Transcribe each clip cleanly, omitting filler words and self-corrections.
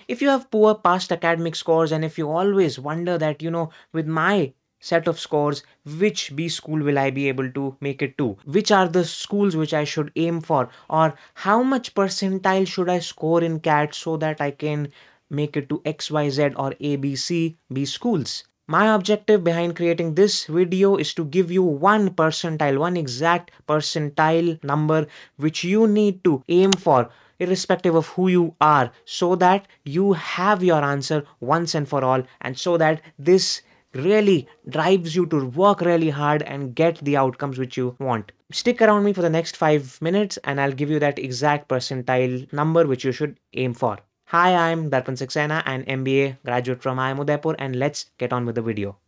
If you have poor past academic scores, and if you always wonder that, with my set of scores, which B school will I be able to make it to? Which are the schools which I should aim for? Or how much percentile should I score in CAT so that I can make it to XYZ or ABC B schools? My objective behind creating this video is to give you one percentile, one exact percentile number which you need to aim for, irrespective of who you are, so that you have your answer once and for all, and so that this really drives you to work really hard and get the outcomes which you want. Stick around me for the next 5 minutes and I'll give you that exact percentile number which you should aim for. Hi, I'm Darpan Saxena, an MBA graduate from IIM Udaipur, and let's get on with the video.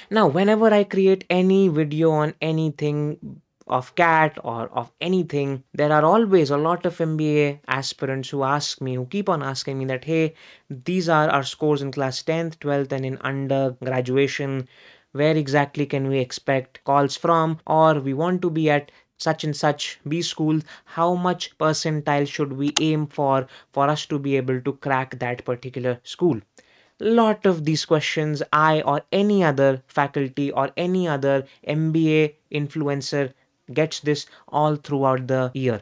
Now, whenever I create any video on anything of CAT or of anything, there are always a lot of MBA aspirants who keep on asking me that, hey, these are our scores in class 10th, 12th, and in undergraduation. Where exactly can we expect calls from? Or we want to be at such and such B school. How much percentile should we aim for us to be able to crack that particular school? Lot of these questions I or any other faculty or any other MBA influencer gets this all throughout the year.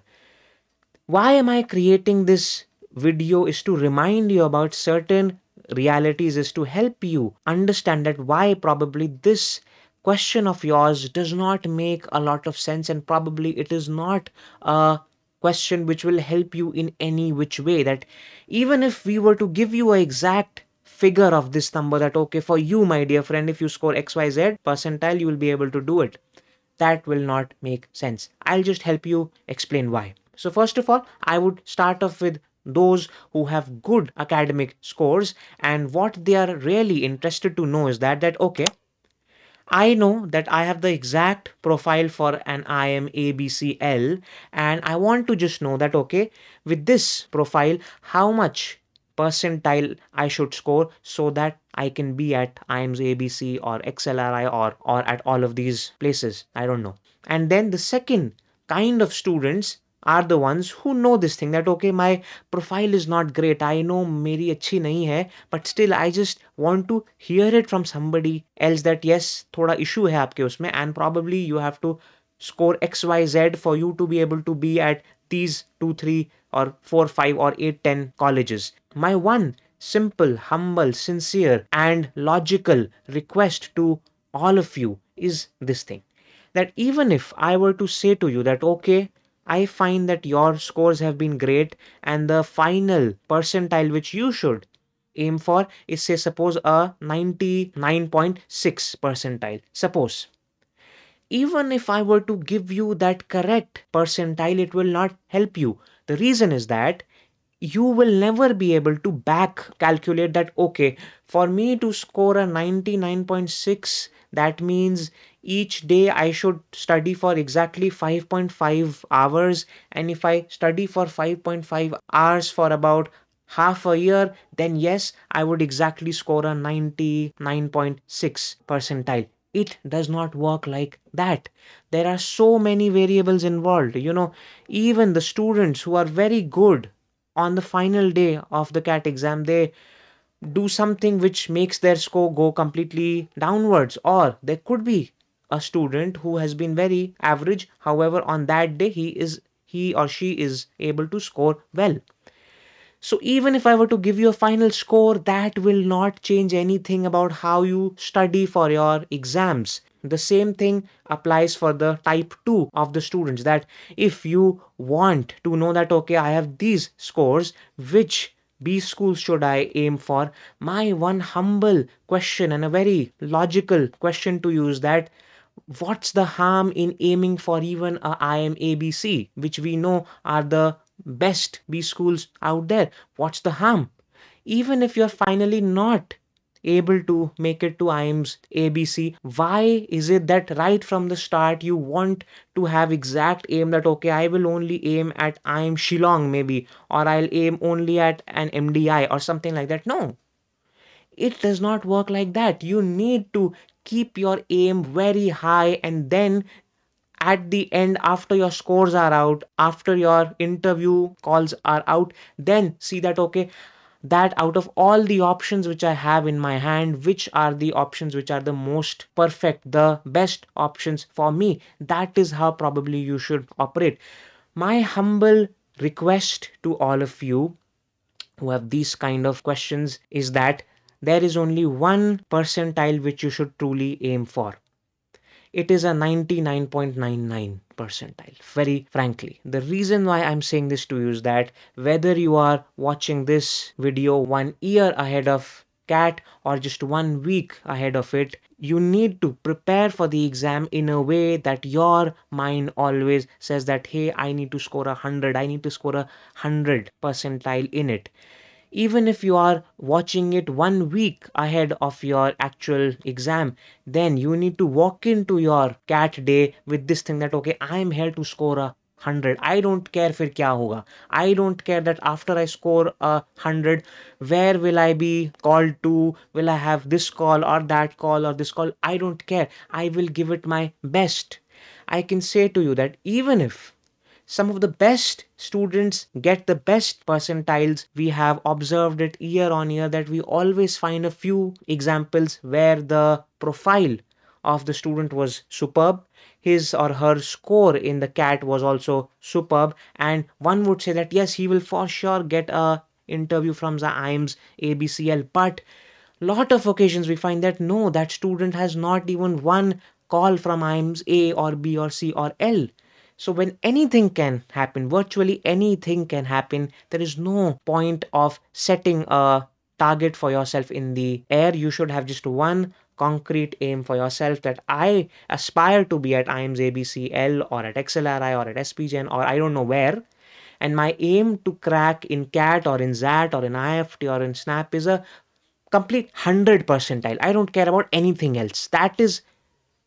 Why am I creating this video is to remind you about certain realities, is to help you understand that why probably this question of yours does not make a lot of sense, and probably it is not a question which will help you in any which way. That even if we were to give you an exact figure of this number, that okay, for you my dear friend, if you score XYZ percentile you will be able to do it, that will not make sense. I'll just help you explain why. So first of all, I would start off with those who have good academic scores, and what they are really interested to know is that okay, I know that I have the exact profile for an IIM ABCL, and I want to just know that okay, with this profile, how much percentile I should score so that I can be at IIMs ABC or XLRI, or at all of these places. I don't know. And then the second kind of students are the ones who know this thing, that okay, my profile is not great, I know meri अच्छी नहीं है, but still I just want to hear it from somebody else that yes, थोड़ा issue है आपके उसमें, and probably you have to score XYZ for you to be able to be at these 2 3 or 4 5 or 8 10 colleges. My one simple, humble, sincere and logical request to all of you is this thing, that even if I were to say to you that okay, I find that your scores have been great, and the final percentile which you should aim for is, say, suppose a 99.6 percentile. Suppose. Even if I were to give you that correct percentile, it will not help you. The reason is that you will never be able to back calculate that okay, for me to score a 99.6, that means each day I should study for exactly 5.5 hours, and if I study for 5.5 hours for about half a year, then yes, I would exactly score a 99.6 percentile. It does not work like that. There are so many variables involved. Even the students who are very good on the final day of the CAT exam, they do something which makes their score go completely downwards. Or there could be a student who has been very average, however, on that day he or she is able to score well. So even if I were to give you a final score, that will not change anything about how you study for your exams. The same thing applies for the type 2 of the students, that if you want to know that okay, I have these scores, which B schools should I aim for? My one humble question and a very logical question to use, that what's the harm in aiming for even a IIM ABC, which we know are the best B schools out there? What's the harm? Even if you're finally not able to make it to IIM's ABC, why is it that right from the start you want to have exact aim that okay, I will only aim at IIM Shillong maybe, or I'll aim only at an MDI or something like that? No, it does not work like that. You need to keep your aim very high, and then at the end, after your scores are out, after your interview calls are out, then see that okay, that out of all the options which I have in my hand, which are the options which are the most perfect, the best options for me. That is how probably you should operate. My humble request to all of you who have these kind of questions is that there is only one percentile which you should truly aim for. It is a 99.99 percentile, very frankly. The reason why I'm saying this to you is that whether you are watching this video 1 year ahead of CAT or just 1 week ahead of it, you need to prepare for the exam in a way that your mind always says that, hey, I need to score 100, I need to score 100 percentile in it. Even if you are watching it 1 week ahead of your actual exam, then you need to walk into your CAT day with this thing that, okay, I am here to score 100. I don't care fir kya hoga. I don't care that after I score 100, where will I be called to? Will I have this call or that call or this call? I don't care. I will give it my best. I can say to you that even if some of the best students get the best percentiles, we have observed it year on year that we always find a few examples where the profile of the student was superb, his or her score in the CAT was also superb, and one would say that yes, he will for sure get a interview from the IIMs ABCL. But lot of occasions we find that no, that student has not even one call from IIMs A or B or C or L. So when anything can happen, virtually anything can happen, there is no point of setting a target for yourself in the air. You should have just one concrete aim for yourself that I aspire to be at IIMs ABCL or at XLRI or at SPGen or I don't know where. And my aim to crack in CAT or in ZAT or in IFT or in SNAP is a complete 100 percentile. I don't care about anything else. That is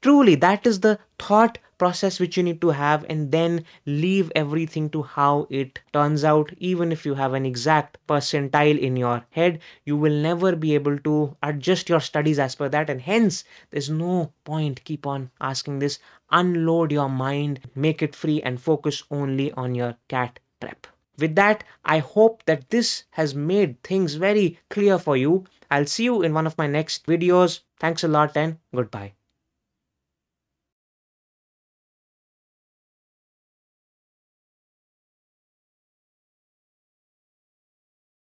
truly, that is the thought process which you need to have, and then leave everything to how it turns out. Even if you have an exact percentile in your head, you will never be able to adjust your studies as per that, and hence there's no point keep on asking this. Unload your mind, make it free, and focus only on your CAT prep. With that, I hope that this has made things very clear for you. I'll see you in one of my next videos. Thanks a lot and goodbye.